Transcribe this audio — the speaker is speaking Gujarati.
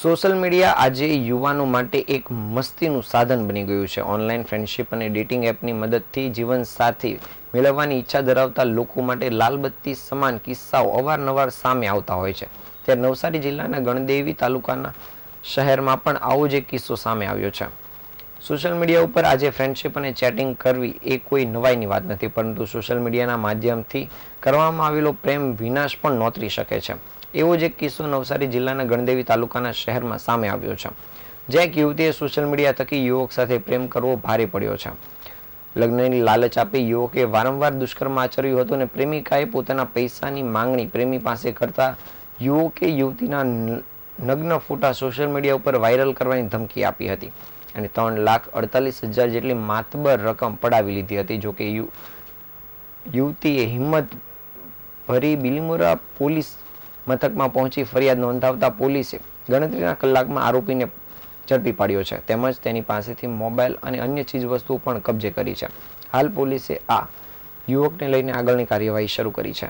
સોશિયલ મીડિયા આજે યુવાનો માટે એક મસ્તીનું સાધન બની ગયું છે. ઓનલાઈન ફ્રેન્ડશિપ અને ડેટિંગ એપની મદદથી જીવનસાથી મેળવવાની ઈચ્છા ધરાવતા લોકો માટે લાલબત્તી સમાન કિસ્સાઓ અવારનવાર સામે આવતા હોય છે. ત્યારે નવસારી જિલ્લાના ગણદેવી તાલુકાના શહેરમાં પણ આવો જ એક કિસ્સો સામે આવ્યો છે. સોશિયલ મીડિયા ઉપર આજે ફ્રેન્ડશિપ અને ચેટિંગ કરવી એ કોઈ નવાઈની વાત નથી, પરંતુ સોશિયલ મીડિયાના માધ્યમથી કરવામાં આવેલો પ્રેમ વિનાશ પણ નોતરી શકે છે. એવો જ એક કિસ્સો નવસારી જિલ્લાના ગણદેવી તાલુકાના શહેરમાં સામે આવ્યો છે, જ્યાં એક યુવતીએ સોશિયલ મીડિયા થકી યુવક સાથે પ્રેમ કરવો ભારે પડ્યો છે. લગ્નની લાલચ આપી યુવકે વારંવાર દુષ્કર્મ આચર્યું હતું અને પ્રેમિકાએ પોતાના પૈસાની માંગણી પ્રેમી પાસે કરતા યુવકે યુવતીના નગ્ન ફોટા સોશિયલ મીડિયા ઉપર વાયરલ કરવાની ધમકી આપી હતી અને 3,48,000 જેટલી માતબર રકમ પડાવી લીધી હતી. જોકે યુવતીએ હિંમત ભરી બિલીમોરા પોલીસ મથકમાં પહોંચી ફરિયાદ નોંધાવતા પોલીસે ગણતરીના કલાકમાં આરોપીને ઝડપી પાડ્યો છે, તેમજ તેની પાસેથી મોબાઈલ અને અન્ય ચીજવસ્તુઓ પણ કબજે કરી છે. હાલ પોલીસે આ યુવકને લઈને આગળની કાર્યવાહી શરૂ કરી છે.